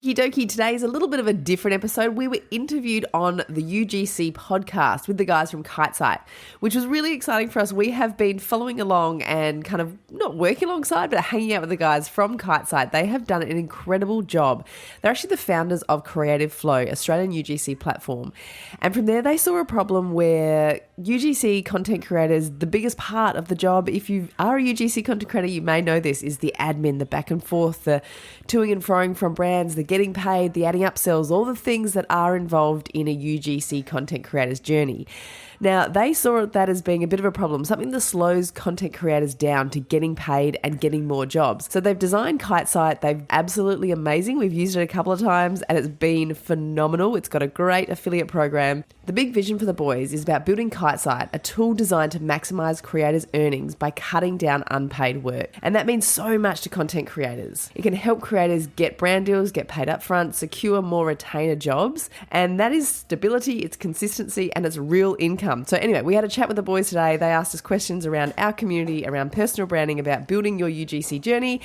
Dokie, today is a little bit of a different episode. We were interviewed on the UGC podcast with the guys from KiteSite, which was really exciting for us. We have been following along and kind of not working alongside, but hanging out with the guys from KiteSite. They have done an incredible job. They're actually the founders of Creative Flow, Australian UGC platform. And from there, they saw a problem where UGC content creators, the biggest part of the job, if you are a UGC content creator, you may know this, is the admin, the back and forth, the toing and froing from brands, the getting paid, the adding upsells, all the things that are involved in a UGC content creator's journey. Now, they saw that as being a bit of a problem, something that slows content creators down to getting paid and getting more jobs. So they've designed KiteSite. They're absolutely amazing. We've used it a couple of times and it's been phenomenal. It's got a great affiliate program. The big vision for the boys is about building KiteSite, a tool designed to maximize creators' earnings by cutting down unpaid work. And that means so much to content creators. It can help creators get brand deals, get paid up front, secure more retainer jobs. And that is stability, it's consistency, and it's real income. So anyway, we had a chat with the boys today. They asked us questions around our community, around personal branding, about building your UGC journey.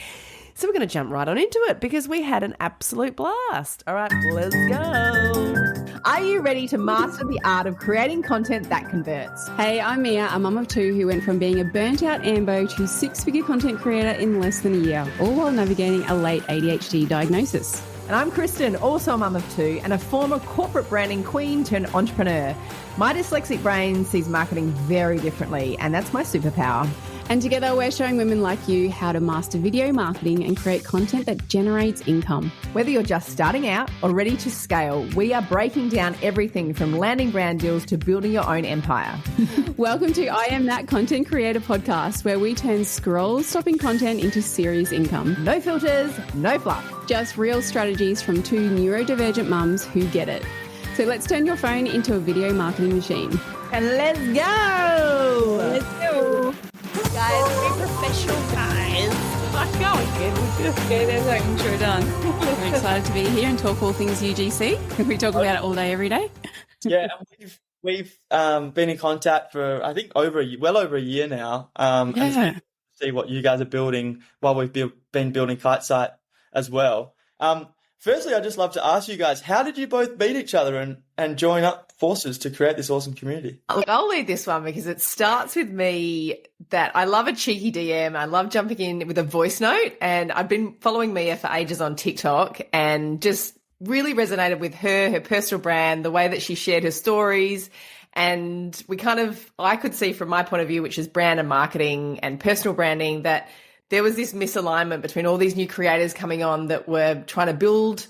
So we're going to jump right on into it because we had an absolute blast. All right, let's go. Are you ready to master the art of creating content that converts? Hey, I'm Mia, a mum of two who went from being a burnt-out AMBO to six-figure content creator in less than a year, all while navigating a late ADHD diagnosis. And I'm Kristen, also a mum of two and a former corporate branding queen turned entrepreneur. My dyslexic brain sees marketing very differently, and that's my superpower. And together we're showing women like you how to master video marketing and create content that generates income. Whether you're just starting out or ready to scale, we are breaking down everything from landing brand deals to building your own empire. Welcome to I Am That Content Creator podcast, where we turn scroll-stopping content into serious income. No filters, no fluff. Just real strategies from two neurodivergent mums who get it. So let's turn your phone into a video marketing machine. And let's go! Let's go! Guys, we're professional guys. Okay, there's our intro done. We're excited to be here and talk all things UGC. We talk about it all day, every day. Yeah, we've been in contact for, I think, well over a year now. And it's good to see what you guys are building while we've been building KiteSite as well. Firstly, I'd just love to ask you guys, how did you both meet each other and join up forces to create this awesome community? Look, I'll lead this one because it starts with me that I love a cheeky DM. I love jumping in with a voice note, and I've been following Mia for ages on TikTok and just really resonated with her personal brand, the way that she shared her stories. And I could see from my point of view, which is brand and marketing and personal branding, that there was this misalignment between all these new creators coming on that were trying to build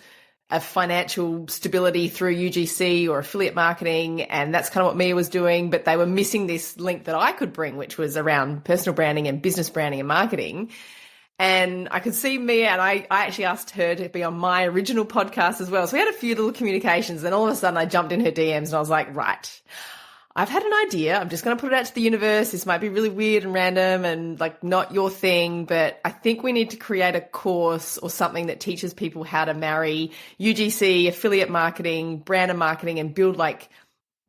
a financial stability through UGC or affiliate marketing. And that's kind of what Mia was doing, but they were missing this link that I could bring, which was around personal branding and business branding and marketing. And I could see Mia, and I actually asked her to be on my original podcast as well. So we had a few little communications. Then all of a sudden I jumped in her DMs and I was like, right, I've had an idea. I'm just going to put it out to the universe. This might be really weird and random and like not your thing, but I think we need to create a course or something that teaches people how to marry UGC, affiliate marketing, brand and marketing, and build like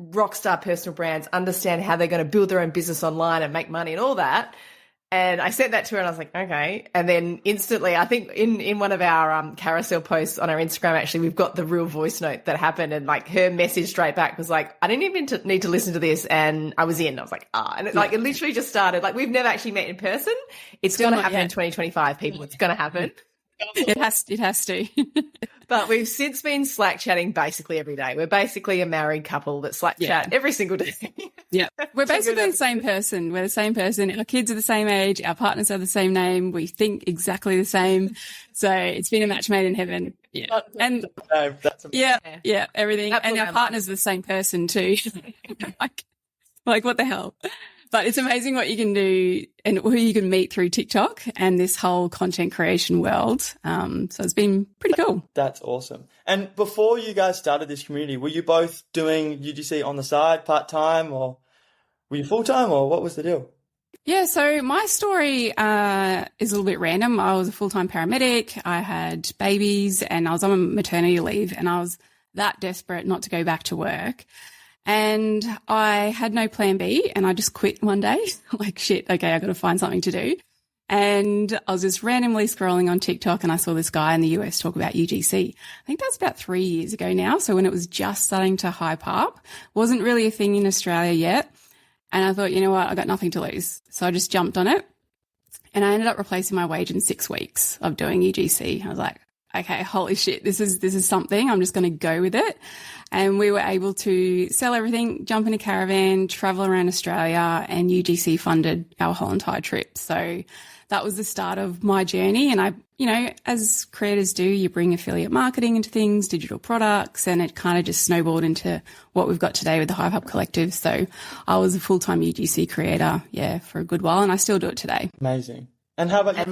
rockstar personal brands, understand how they're going to build their own business online and make money and all that. And I sent that to her and I was like, okay. And then instantly, I think in one of our carousel posts on our Instagram, actually, we've got the real voice note that happened. And like her message straight back was like, I didn't even need to listen to this. And I was in. I was like, And it literally just started. Like, we've never actually met in person. It's going to happen in 2025, people. It's going to happen. It has to. But we've since been Slack chatting basically every day. We're basically a married couple that Slack chat every single day. Yeah. We're basically the same person. We're the same person. Our kids are the same age. Our partners are the same name. We think exactly the same. So it's been a match made in heaven. Yeah. And that's yeah, everything. And our partner's the same person too. like what the hell? But it's amazing what you can do and who you can meet through TikTok and this whole content creation world. So it's been pretty cool. That's awesome. And before you guys started this community, were you both doing UGC on the side, part-time, or were you full-time, or what was the deal? Yeah, so my story is a little bit random. I was a full-time paramedic. I had babies and I was on maternity leave and I was that desperate not to go back to work. And I had no plan B and I just quit one day. Like, shit, okay, I got to find something to do. And I was just randomly scrolling on TikTok and I saw this guy in the US talk about UGC. I think that's about 3 years ago now. So when it was just starting to hype up, wasn't really a thing in Australia yet. And I thought, you know what, I got nothing to lose. So I just jumped on it and I ended up replacing my wage in 6 weeks of doing UGC. I was like, okay, holy shit, this is something. I'm just going to go with it. And we were able to sell everything, jump in a caravan, travel around Australia, and UGC funded our whole entire trip. So that was the start of my journey. And I, you know, as creators do, you bring affiliate marketing into things, digital products, and it kind of just snowballed into what we've got today with the Hive Hub Collective. So I was a full-time UGC creator, for a good while, and I still do it today. Amazing. And how about you?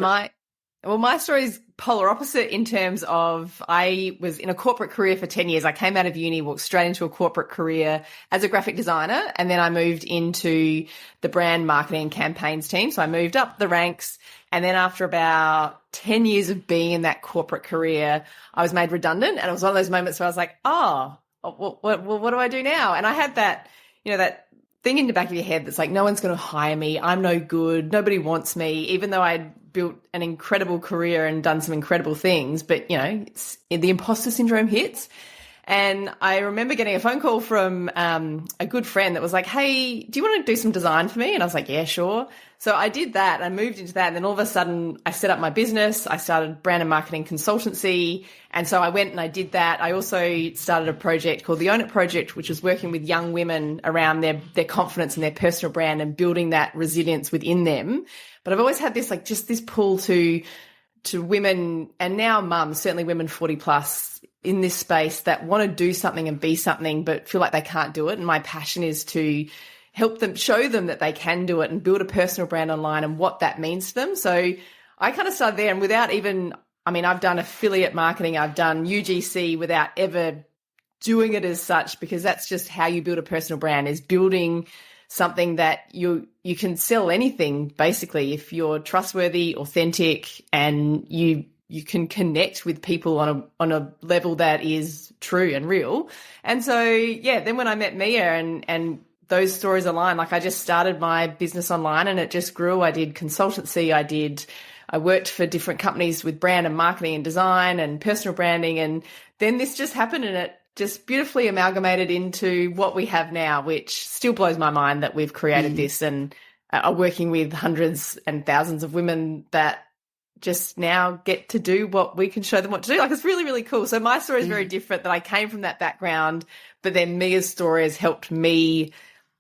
My story is polar opposite in terms of I was in a corporate career for 10 years. I came out of uni, walked straight into a corporate career as a graphic designer, and then I moved into the brand marketing and campaigns team. So I moved up the ranks, and then after about 10 years of being in that corporate career, I was made redundant, and it was one of those moments where I was like, what do I do now? And I had that, you know, that thing in the back of your head that's like, no one's going to hire me. I'm no good. Nobody wants me, even though I'd built an incredible career and done some incredible things. But, you know, the imposter syndrome hits. And I remember getting a phone call from a good friend that was like, hey, do you want to do some design for me? And I was like, yeah, sure. So I did that. I moved into that. And then all of a sudden I set up my business. I started brand and marketing consultancy. And so I went and I did that. I also started a project called the Own It Project, which was working with young women around their confidence and their personal brand and building that resilience within them. But I've always had this, like, just this pull to women and now mums, certainly women 40 plus in this space that want to do something and be something, but feel like they can't do it. And my passion is to help them, show them that they can do it and build a personal brand online and what that means to them. So I kind of started there, and without even, I mean, I've done affiliate marketing, I've done UGC without ever doing it as such, because that's just how you build a personal brand, is building something that you can sell anything, basically, if you're trustworthy, authentic, and you can connect with people on a level that is true and real. And so, then when I met Mia and those stories align, like, I just started my business online and it just grew. I did consultancy. I worked for different companies with brand and marketing and design and personal branding. And then this just happened, and it just beautifully amalgamated into what we have now, which still blows my mind that we've created this and are working with hundreds and thousands of women that just now get to do what we can show them what to do. Like, it's really, really cool. So my story is very different, that I came from that background, but then Mia's story has helped me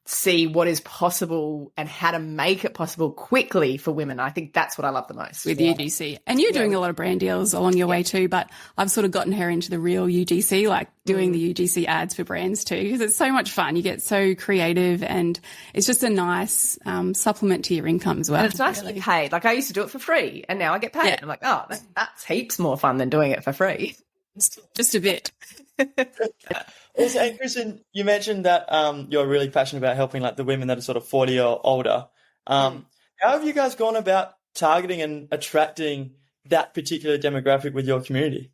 see what is possible and how to make it possible quickly for women. I think that's what I love the most. With UGC. And you're doing a lot of brand deals along your way too, but I've sort of gotten her into the real UGC, like doing the UGC ads for brands too, because it's so much fun. You get so creative and it's just a nice supplement to your income as well. And it's nice to get paid. Like, I used to do it for free and now I get paid. Yeah. I'm like, oh, that's heaps more fun than doing it for free. Just a bit. Also, and Kristen, you mentioned that you're really passionate about helping, like, the women that are sort of 40 or older. How have you guys gone about targeting and attracting that particular demographic with your community?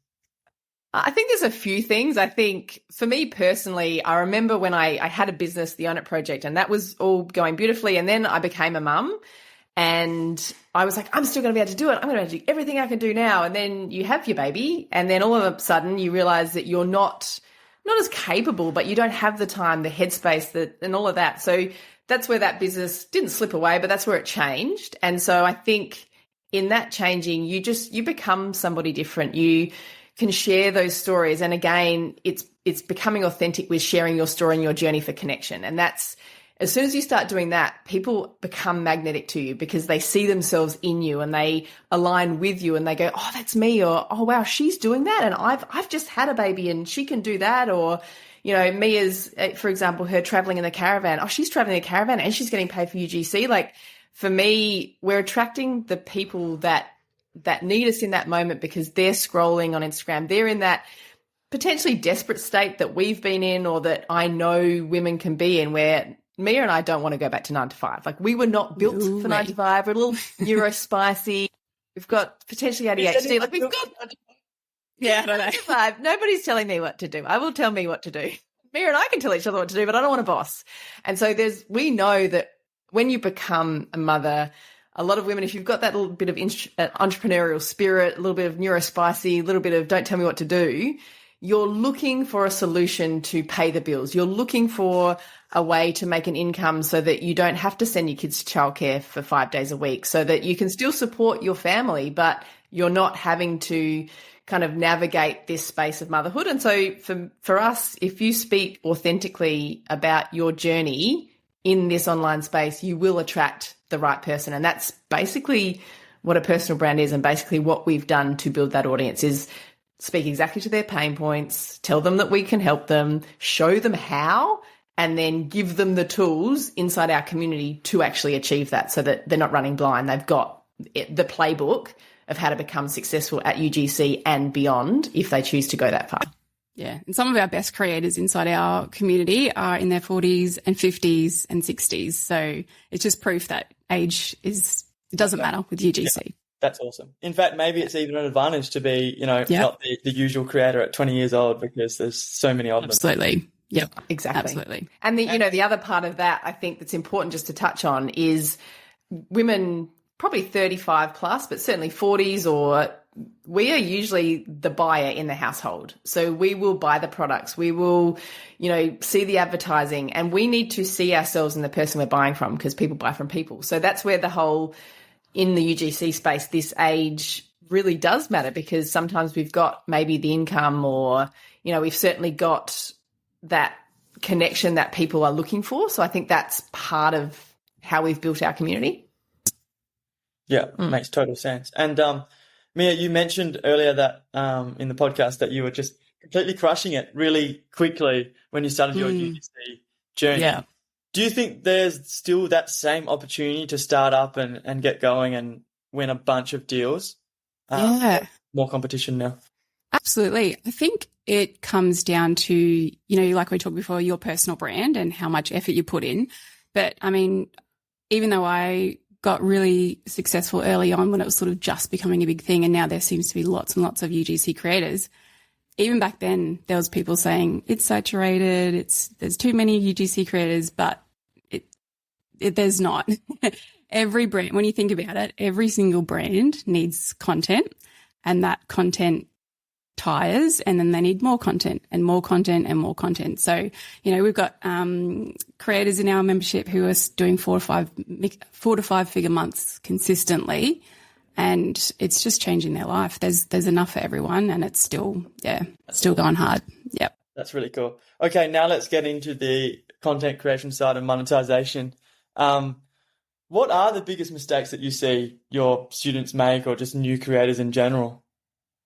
I think there's a few things. I think for me personally, I remember when I had a business, the Own It Project, and that was all going beautifully. And then I became a mum. And I was like, I'm still going to be able to do it. I'm going to do everything I can do now. And then you have your baby, and then all of a sudden you realize that you're not as capable, but you don't have the time, the headspace, and all of that. So that's where that business didn't slip away, but that's where it changed. And so I think in that changing, you become somebody different. You can share those stories. And again, it's becoming authentic with sharing your story and your journey for connection. And that's, as soon as you start doing that, people become magnetic to you because they see themselves in you and they align with you and they go, oh, that's me, or, oh, wow, she's doing that. And I've just had a baby and she can do that. Or, you know, Mia's, for example, her traveling in a caravan. Oh, she's traveling in a caravan and she's getting paid for UGC. Like, for me, we're attracting the people that need us in that moment because they're scrolling on Instagram. They're in that potentially desperate state that we've been in, or that I know women can be in, where Mia and I don't want to go back to 9 to 5. Like, we were not built for 9 to 5. We're a little neurospicy. We've got potentially ADHD. Like, we've got, I don't know. 9 to 5. Nobody's telling me what to do. I will tell me what to do. Mia and I can tell each other what to do, but I don't want a boss. And so we know that when you become a mother, a lot of women, if you've got that little bit of entrepreneurial spirit, a little bit of neurospicy, a little bit of don't tell me what to do, you're looking for a solution to pay the bills. You're looking for a way to make an income so that you don't have to send your kids to childcare for 5 days a week, so that you can still support your family, but you're not having to kind of navigate this space of motherhood. And so for us, if you speak authentically about your journey in this online space, you will attract the right person. And that's basically what a personal brand is, and basically what we've done to build that audience is speak exactly to their pain points, tell them that we can help them, show them how, and then give them the tools inside our community to actually achieve that, so that they're not running blind. They've got the playbook of how to become successful at UGC and beyond if they choose to go that far. Yeah. And some of our best creators inside our community are in their 40s and 50s and 60s. So it's just proof that age it doesn't matter with UGC. Yeah, that's awesome. In fact, maybe it's even an advantage to be, not the usual creator at 20 years old, because there's so many of them. Absolutely. Yeah, exactly. Absolutely. And the other part of that, I think that's important just to touch on, is women probably 35 plus, but certainly 40s, or we are usually the buyer in the household. So we will buy the products. We will, see the advertising, and we need to see ourselves in the person we're buying from, because people buy from people. So that's where the whole, in the UGC space, this age really does matter, because sometimes we've got maybe the income, or, we've certainly got that connection that people are looking for. So I think that's part of how we've built our community. Yeah, makes total sense. And Mia, you mentioned earlier that in the podcast that you were just completely crushing it really quickly when you started your UGC journey. Yeah. Do you think there's still that same opportunity to start up and get going and win a bunch of deals? More competition now. Absolutely. I think it comes down to, like we talked before, your personal brand and how much effort you put in. But I mean, even though I got really successful early on when it was sort of just becoming a big thing, and now there seems to be lots and lots of UGC creators, even back then there was people saying it's saturated, there's too many UGC creators, but there's not. Every brand, when you think about it, every single brand needs content, and that content tires, and then they need more content and more content and more content. So, we've got creators in our membership who are doing 4 to 5 figure months consistently, and it's just changing their life. There's enough for everyone, and it's still going hard. Yep. That's really cool. Okay, now let's get into the content creation side and monetization. What are the biggest mistakes that you see your students make, or just new creators in general,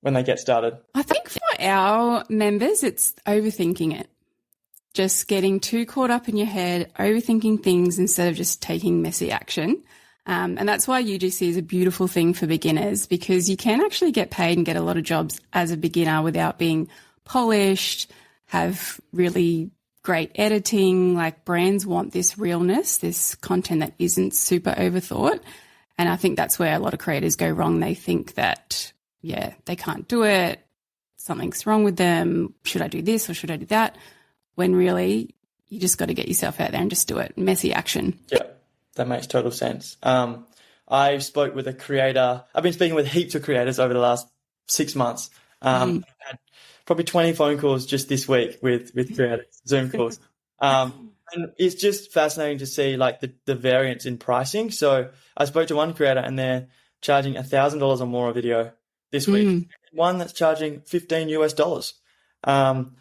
when they get started? I think for our members, it's overthinking it. Just getting too caught up in your head, overthinking things instead of just taking messy action. And that's why UGC is a beautiful thing for beginners, because you can actually get paid and get a lot of jobs as a beginner without being polished, have really great editing. Like, brands want this realness, this content that isn't super overthought. And I think that's where a lot of creators go wrong. They think that, they can't do it, something's wrong with them, should I do this or should I do that? When really, you just got to get yourself out there and just do it. Messy action. Yeah, that makes total sense. I spoke with a creator. I've been speaking with heaps of creators over the last 6 months. I've had probably 20 phone calls just this week with creators, Zoom calls. And it's just fascinating to see like the variance in pricing. So I spoke to one creator, and they're charging $1,000 or more a video this week. One that's charging $15 US.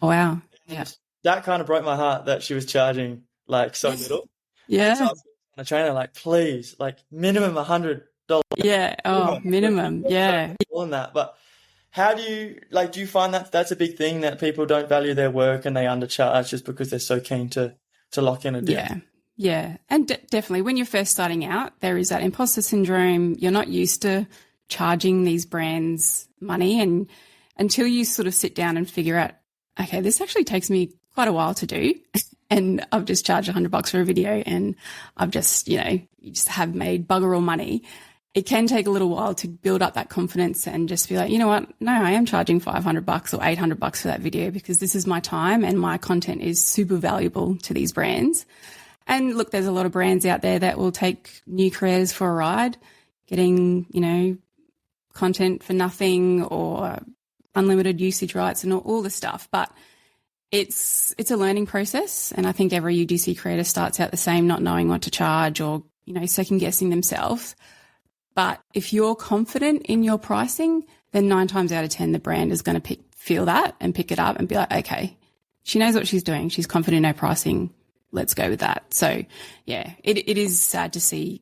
Wow. Yeah. That kind of broke my heart that she was charging like so little. Yeah. So I was a trainer, like, please, like minimum $100. Yeah. Oh, minimum. Yeah. More than that. But how do you find that that's a big thing, that people don't value their work and they undercharge just because they're so keen to lock in a deal? Yeah. Yeah. And definitely when you're first starting out, there is that imposter syndrome. You're not used to charging these brands money, and until you sort of sit down and figure out, okay, this actually takes me quite a while to do, and I've just charged $100 for a video, and I've just, you just have made bugger all money. It can take a little while to build up that confidence and just be like, you know what? No, I am charging $500 or $800 for that video, because this is my time and my content is super valuable to these brands. And look, there's a lot of brands out there that will take new creators for a ride. getting, content for nothing or unlimited usage rights and all the stuff. But it's a learning process. And I think every UGC creator starts out the same, not knowing what to charge or, second guessing themselves. But if you're confident in your pricing, then 9 times out of 10, the brand is going to feel that and pick it up and be like, okay, she knows what she's doing. She's confident in her pricing. Let's go with that. So yeah, it is sad to see,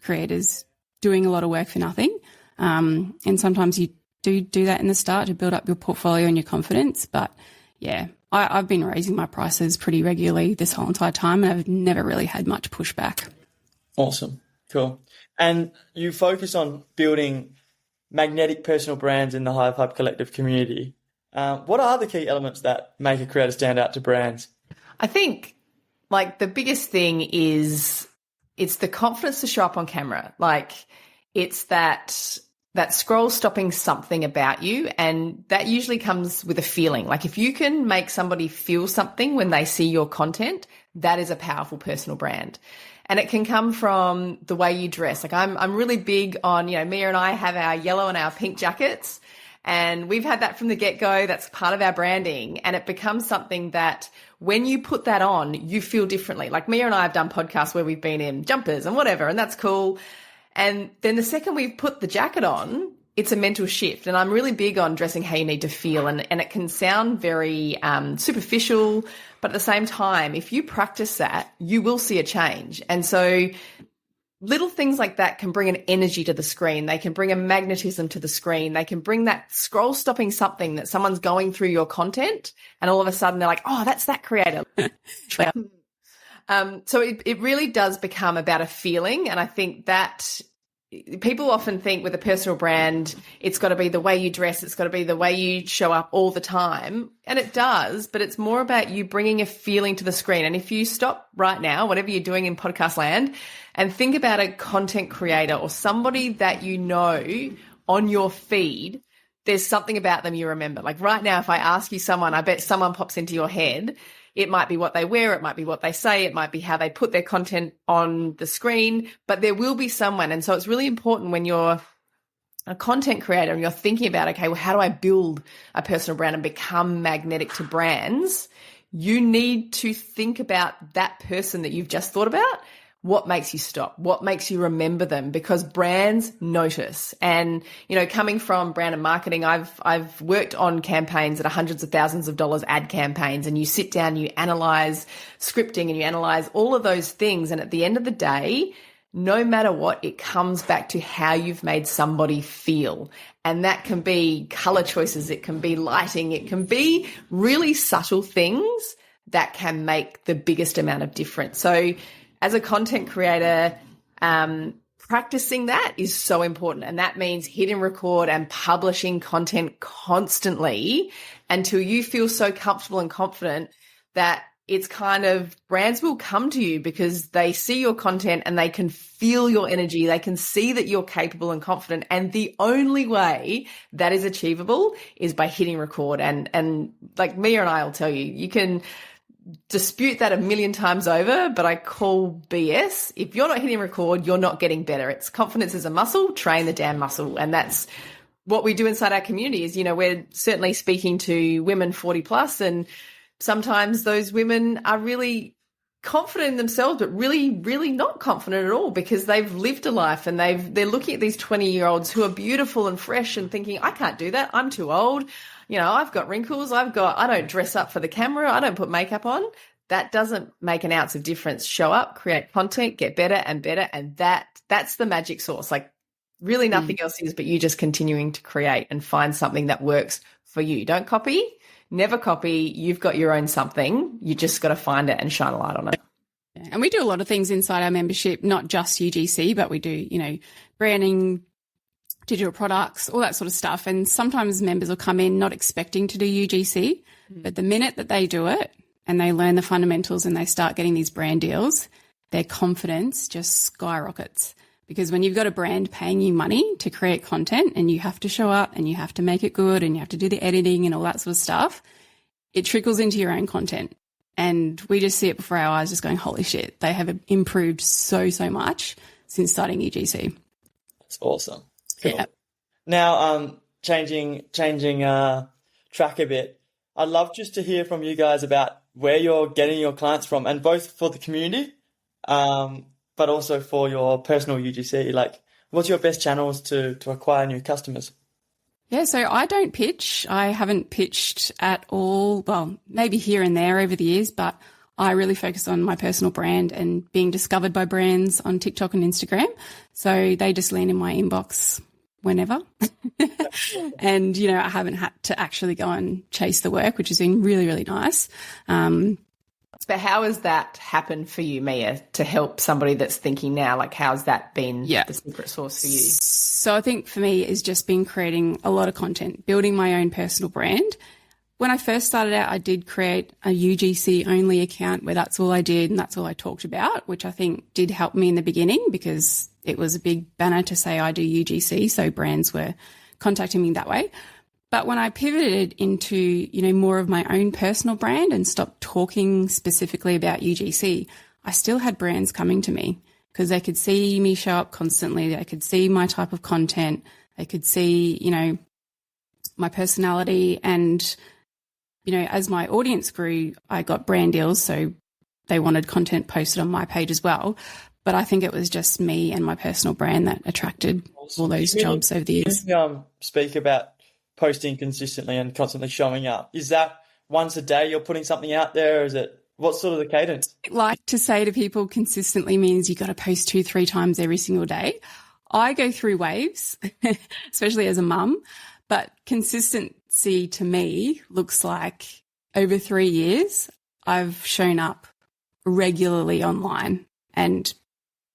creators doing a lot of work for nothing. And sometimes you do that in the start to build up your portfolio and your confidence. But yeah, I've been raising my prices pretty regularly this whole entire time, and I've never really had much pushback. Awesome. Cool. And you focus on building magnetic personal brands in the Hive Hub Collective community. What are the key elements that make a creator stand out to brands? I think the biggest thing is it's the confidence to show up on camera. It's that scroll stopping something about you, and that usually comes with a feeling. If you can make somebody feel something when they see your content, that is a powerful personal brand. And it can come from the way you dress. I'm really big on, Mia and I have our yellow and our pink jackets, and we've had that from the get-go. That's part of our branding, and it becomes something that when you put that on, you feel differently. Mia and I have done podcasts where we've been in jumpers and whatever, and that's cool. And then the second we've put the jacket on, it's a mental shift. And I'm really big on dressing how you need to feel. And it can sound very superficial, but at the same time, if you practice that, you will see a change. And so little things like that can bring an energy to the screen. They can bring a magnetism to the screen. They can bring that scroll stopping something that someone's going through your content, and all of a sudden they're like, oh, that's that creator. So it really does become about a feeling. And I think that people often think with a personal brand, it's got to be the way you dress. It's got to be the way you show up all the time. And it does, but it's more about you bringing a feeling to the screen. And if you stop right now, whatever you're doing in podcast land, and think about a content creator or somebody that you know on your feed, there's something about them you remember. Right now, if I ask you someone, I bet someone pops into your head. It might be what they wear. It might be what they say. It might be how they put their content on the screen, but there will be someone. And so it's really important when you're a content creator and you're thinking about, okay, well, how do I build a personal brand and become magnetic to brands? You need to think about that person that you've just thought about. What makes you stop? What makes you remember them? Because brands notice. And, coming from brand and marketing, I've worked on campaigns that are hundreds of thousands of dollars, ad campaigns, and you sit down, you analyze scripting and you analyze all of those things. And at the end of the day, no matter what, it comes back to how you've made somebody feel. And that can be color choices. It can be lighting. It can be really subtle things that can make the biggest amount of difference. So as a content creator, practicing that is so important. And that means hitting record and publishing content constantly until you feel so comfortable and confident that it's brands will come to you because they see your content and they can feel your energy. They can see that you're capable and confident. And the only way that is achievable is by hitting record. And like Mia and I will tell you, you can dispute that a million times over, but I call BS. If you're not hitting record, you're not getting better. It's confidence is a muscle, train the damn muscle. And that's what we do inside our community is, we're certainly speaking to women 40 plus, and sometimes those women are really confident in themselves, but really, really not confident at all because they've lived a life and they're looking at these 20-year-olds who are beautiful and fresh and thinking, I can't do that. I'm too old. I've got wrinkles. I don't dress up for the camera. I don't put makeup on. That doesn't make an ounce of difference. Show up, create content, get better and better. And that's the magic sauce. Really nothing else is, but you just continuing to create and find something that works for you. Don't copy, never copy. You've got your own something. You just got to find it and shine a light on it. Yeah. And we do a lot of things inside our membership, not just UGC, but we do, branding, digital products, all that sort of stuff. And sometimes members will come in not expecting to do UGC, but the minute that they do it and they learn the fundamentals and they start getting these brand deals, their confidence just skyrockets. Because when you've got a brand paying you money to create content and you have to show up and you have to make it good and you have to do the editing and all that sort of stuff, it trickles into your own content. And we just see it before our eyes just going, holy shit, they have improved so much since starting UGC. That's awesome. Cool. Yeah. Now, changing track a bit. I'd love just to hear from you guys about where you're getting your clients from, and both for the community, but also for your personal UGC. Like, what's your best channels to acquire new customers? Yeah, so I don't pitch. I haven't pitched at all. Well, maybe here and there over the years, but I really focus on my personal brand and being discovered by brands on TikTok and Instagram. So they just land in my inbox whenever. And, you know, I haven't had to actually go and chase the work, which has been really, really nice. But how has that happened for you, Mia, to help somebody that's thinking now? Like, how's that been the secret sauce for you? So I think for me is just been creating a lot of content, building my own personal brand. When I first started out, I did create a UGC only account where that's all I did and that's all I talked about, which I think did help me in the beginning because it was a big banner to say I do UGC. So brands were contacting me that way. But when I pivoted into, you know, more of my own personal brand and stopped talking specifically about UGC, I still had brands coming to me because they could see me show up constantly. They could see my type of content. They could see, you know, my personality. And, you know, as my audience grew, I got brand deals. So they wanted content posted on my page as well. But I think it was just me and my personal brand that attracted all those jobs over the years. Speak about posting consistently and constantly showing up. Is that once a day you're putting something out there? Or is it, what's sort of the cadence? I like to say to people, consistently means you got to post 2-3 times every single day. I go through waves, especially as a mum, but consistency to me looks like over 3 years, I've shown up regularly online and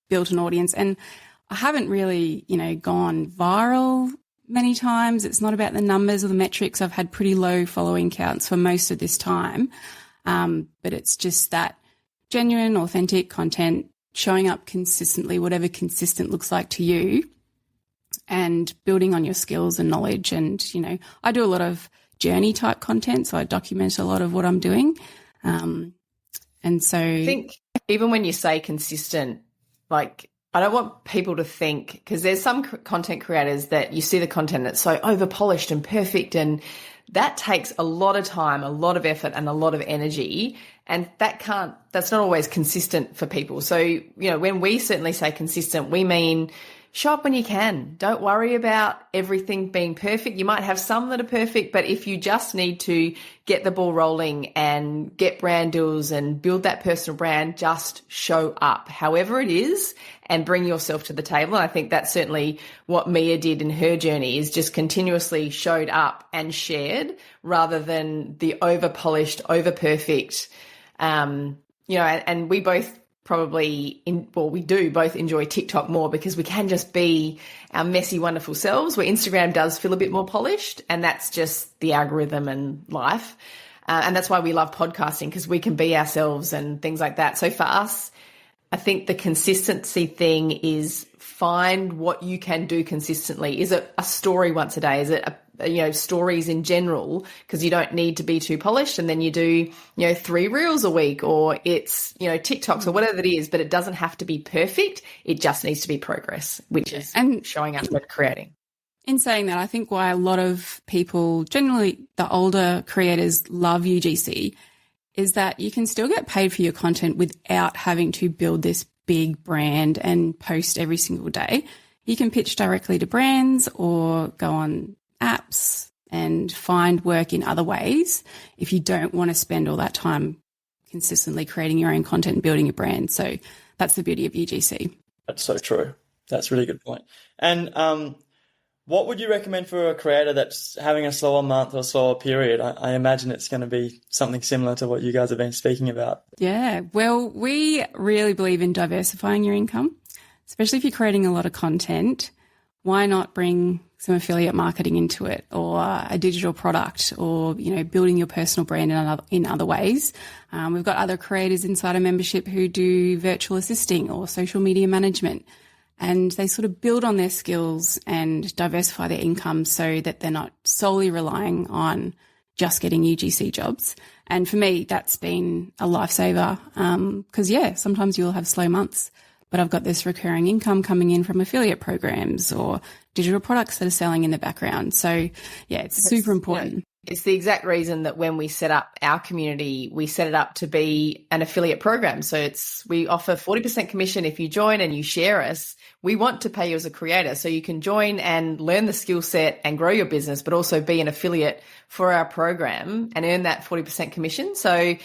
built an audience. And I haven't really, you know, gone viral many times. It's not about the numbers or the metrics. I've had pretty low following counts for most of this time. But it's just that genuine, authentic content, showing up consistently, whatever consistent looks like to you, and building on your skills and knowledge. And, you know, I do a lot of journey type content, so I document a lot of what I'm doing. And so I think even when you say consistent, like, I don't want people to think, because there's some content creators that you see the content that's so over polished and perfect, and that takes a lot of time, a lot of effort and a lot of energy, and that's not always consistent for people. So, you know, when we certainly say consistent, we mean show up when you can. Don't worry about everything being perfect. You might have some that are perfect, but if you just need to get the ball rolling and get brand deals and build that personal brand, just show up however it is and bring yourself to the table. And I think that's certainly what Mia did in her journey, is just continuously showed up and shared rather than the over polished, over perfect. You know, and we both we do both enjoy TikTok more because we can just be our messy, wonderful selves, where Instagram does feel a bit more polished, and that's just the algorithm and life. And that's why we love podcasting, because we can be ourselves and things like that. So for us, I think the consistency thing is find what you can do consistently. Is it a story once a day? Is it stories in general, because you don't need to be too polished, and then you do, 3 reels a week, or it's, TikToks or whatever it is, but it doesn't have to be perfect. It just needs to be progress, which is showing up and creating. In saying that, I think why a lot of people, generally the older creators, love UGC is that you can still get paid for your content without having to build this big brand and post every single day. You can pitch directly to brands or go on apps and find work in other ways if you don't want to spend all that time consistently creating your own content and building a brand. So that's the beauty of UGC. That's so true. That's a really good point. And what would you recommend for a creator that's having a slower month or slower period? I imagine it's going to be something similar to what you guys have been speaking about. Yeah, well, we really believe in diversifying your income, especially if you're creating a lot of content. Why not bring some affiliate marketing into it, or a digital product, or, building your personal brand in other ways? We've got other creators inside our membership who do virtual assisting or social media management, and they sort of build on their skills and diversify their income so that they're not solely relying on just getting UGC jobs. And for me, that's been a lifesaver, because, sometimes you'll have slow months, but I've got this recurring income coming in from affiliate programs or digital products that are selling in the background. So yeah, it's super important. It's the exact reason that when we set up our community, we set it up to be an affiliate program. So we offer 40% commission if you join and you share us. We want to pay you as a creator so you can join and learn the skill set and grow your business, but also be an affiliate for our program and earn that 40% commission. So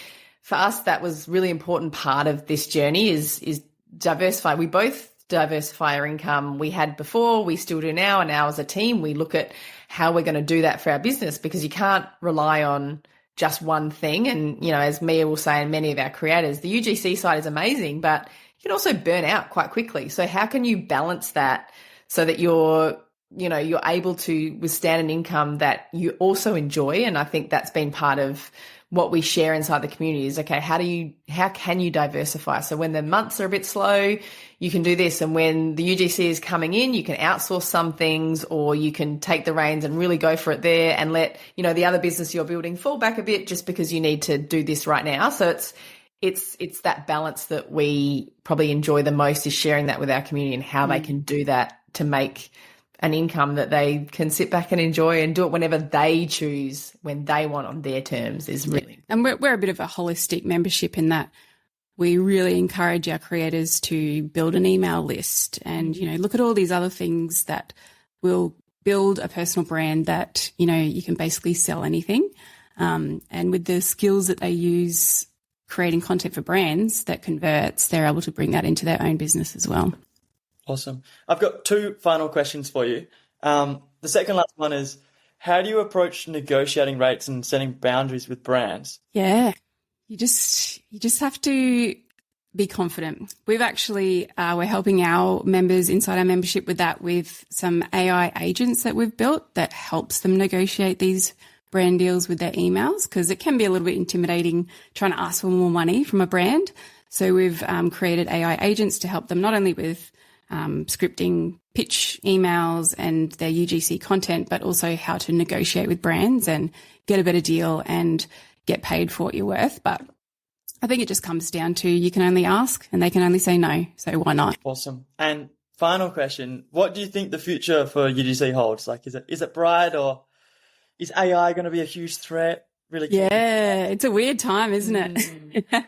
for us, that was really important part of this journey is diversify. We both diversify our income. We had before, we still do now. And now as a team, we look at how we're going to do that for our business, because you can't rely on just one thing. And, you know, as Mia will say, and many of our creators, the UGC side is amazing, but you can also burn out quite quickly. So how can you balance that so that you're able to withstand an income that you also enjoy? And I think that's been part of what we share inside the community is, okay, how can you diversify? So when the months are a bit slow, you can do this. And when the UGC is coming in, you can outsource some things, or you can take the reins and really go for it there and let, you know, the other business you're building fall back a bit just because you need to do this right now. So it's that balance that we probably enjoy the most, is sharing that with our community and how they can do that to make an income that they can sit back and enjoy and do it whenever they choose, when they want, on their terms, is really. And we're a bit of a holistic membership in that we really encourage our creators to build an email list and, you know, look at all these other things that will build a personal brand that, you know, you can basically sell anything. And with the skills that they use creating content for brands that converts, they're able to bring that into their own business as well. Awesome. I've got two final questions for you. The second last one is, how do you approach negotiating rates and setting boundaries with brands? Yeah, you just have to be confident. We've actually, we're helping our members inside our membership with that, with some AI agents that we've built that helps them negotiate these brand deals with their emails, because it can be a little bit intimidating trying to ask for more money from a brand. So we've created AI agents to help them not only with scripting pitch emails and their UGC content, but also how to negotiate with brands and get a better deal and get paid for what you're worth. But I think it just comes down to, you can only ask and they can only say no. So why not? Awesome. And final question, what do you think the future for UGC holds? Like, is it bright, or is AI going to be a huge threat? Really? Yeah, it's a weird time, isn't it?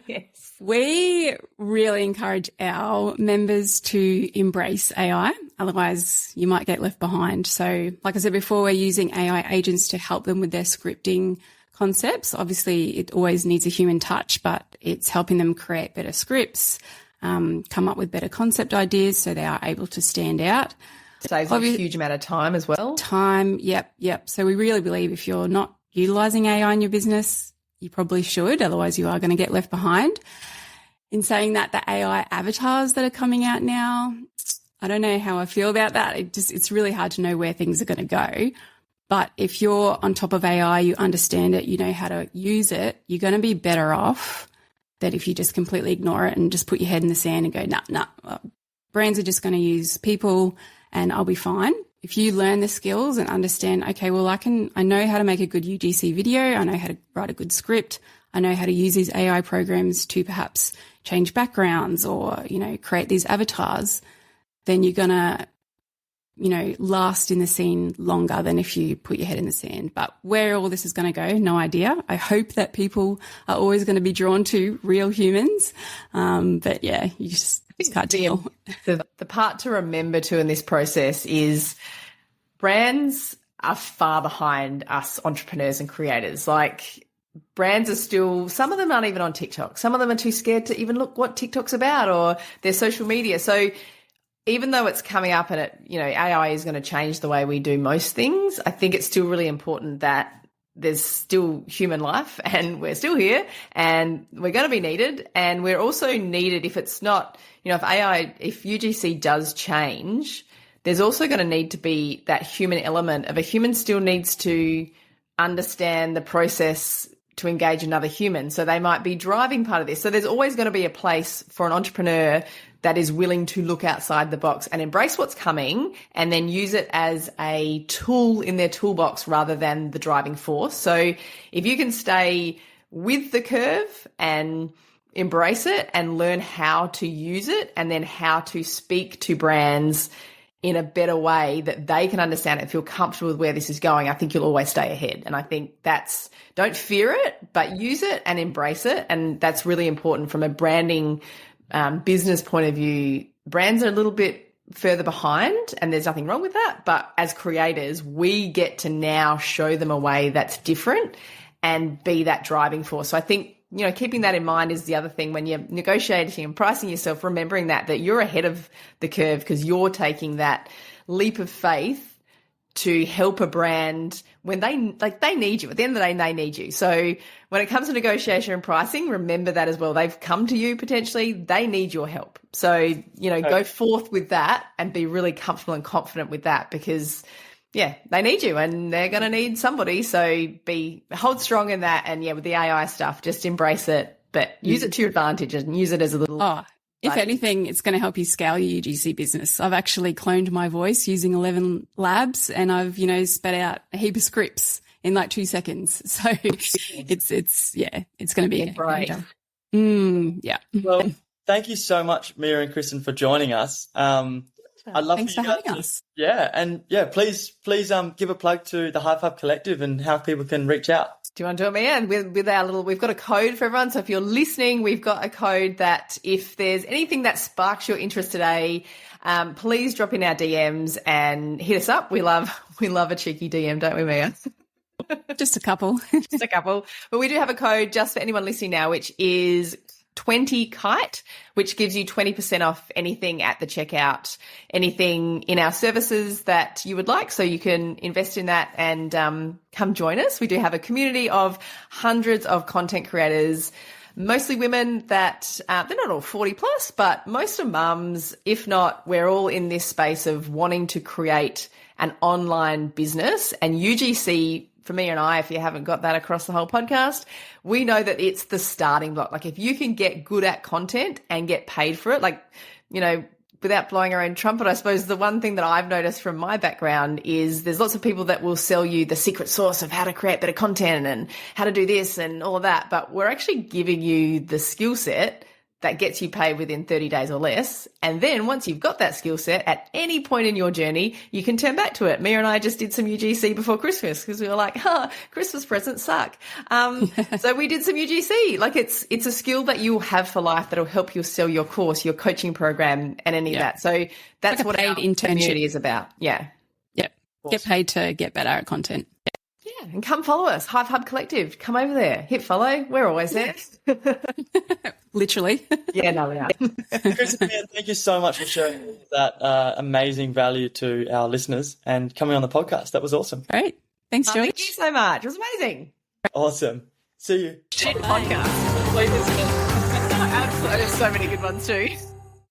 Yes. We really encourage our members to embrace AI. Otherwise, you might get left behind. So like I said before, we're using AI agents to help them with their scripting concepts. Obviously, it always needs a human touch, but it's helping them create better scripts, come up with better concept ideas so they are able to stand out. Saves a huge amount of time as well. Time, yep. So we really believe if you're not utilising AI in your business, you probably should, otherwise you are going to get left behind. In saying that, the AI avatars that are coming out now, I don't know how I feel about that. It's really hard to know where things are going to go. But if you're on top of AI, you understand it, you know how to use it, you're going to be better off than if you just completely ignore it and just put your head in the sand and go, nah. Brands are just going to use people and I'll be fine. If you learn the skills and understand, okay, well, I know how to make a good UGC video. I know how to write a good script. I know how to use these AI programs to perhaps change backgrounds or, you know, create these avatars, then you're going to, you know, last in the scene longer than if you put your head in the sand. But where all this is going to go, no idea. I hope that people are always going to be drawn to real humans. But yeah, you just can't tell. The part to remember too in this process is brands are far behind us entrepreneurs and creators. Like, brands are still, some of them aren't even on TikTok. Some of them are too scared to even look what TikTok's about or their social media. So even though it's coming up and it, you know, AI is going to change the way we do most things, I think it's still really important that there's still human life and we're still here and we're going to be needed. And we're also needed if it's not, you know, if UGC does change, there's also going to need to be that human element of a human still needs to understand the process to engage another human. So they might be driving part of this. So there's always going to be a place for an entrepreneur that is willing to look outside the box and embrace what's coming and then use it as a tool in their toolbox rather than the driving force. So if you can stay with the curve and embrace it and learn how to use it, and then how to speak to brands in a better way that they can understand it and feel comfortable with where this is going, I think you'll always stay ahead. And I think don't fear it, but use it and embrace it. And that's really important from a branding business point of view. Brands are a little bit further behind, and there's nothing wrong with that. But as creators, we get to now show them a way that's different and be that driving force. So I think, keeping that in mind is the other thing when you're negotiating and pricing yourself, remembering that you're ahead of the curve because you're taking that leap of faith to help a brand when they need you. At the end of the day, they need you. So when it comes to negotiation and pricing, remember that as well. They've come to you potentially. They need your help. So, go forth with that and be really comfortable and confident with that because, they need you and they're going to need somebody. So hold strong in that. And with the AI stuff, just embrace it, but use it to your advantage and use it as a little... If anything, it's going to help you scale your UGC business. I've actually cloned my voice using 11 labs and I've, spat out a heap of scripts in like 2 seconds. So it's going to be great. Yeah. Well, thank you so much, Mia and Kristen, for joining us. I'd love Thanks for having us. Please give a plug to the High Five Collective and how people can reach out. Do you want to do it, Mia? And with our we've got a code for everyone. So if you're listening, we've got a code that if there's anything that sparks your interest today, please drop in our DMs and hit us up. We love a cheeky DM, don't we, Mia? Just a couple. Just a couple. But we do have a code just for anyone listening now, which is 20Kite, which gives you 20% off anything at the checkout, anything in our services that you would like. So you can invest in that and come join us. We do have a community of hundreds of content creators, mostly women that they're not all 40 plus, but most are mums. If not, we're all in this space of wanting to create an online business, and UGC for me and I, if you haven't got that across the whole podcast, we know that it's the starting block. Like if you can get good at content and get paid for it, without blowing our own trumpet, I suppose the one thing that I've noticed from my background is there's lots of people that will sell you the secret sauce of how to create better content and how to do this and all of that. But we're actually giving you the skill set that gets you paid within 30 days or less. And then once you've got that skill set, at any point in your journey, you can turn back to it. Mia and I just did some UGC before Christmas because we were like, Christmas presents suck. So we did some UGC. Like it's a skill that you'll have for life that'll help you sell your course, your coaching program and any of that. So that's like what our community is about. Yeah. Yep. Awesome. Get paid to get better at content. Yeah, and come follow us, Hive Hub Collective. Come over there, hit follow. We're always there. Literally. Yeah, no, we are. Kristen, thank you so much for sharing that amazing value to our listeners and coming on the podcast. That was awesome. Great. Thanks, George. Thank you so much. It was amazing. Awesome. See you. Shit podcast. Absolutely. There's so many good ones too.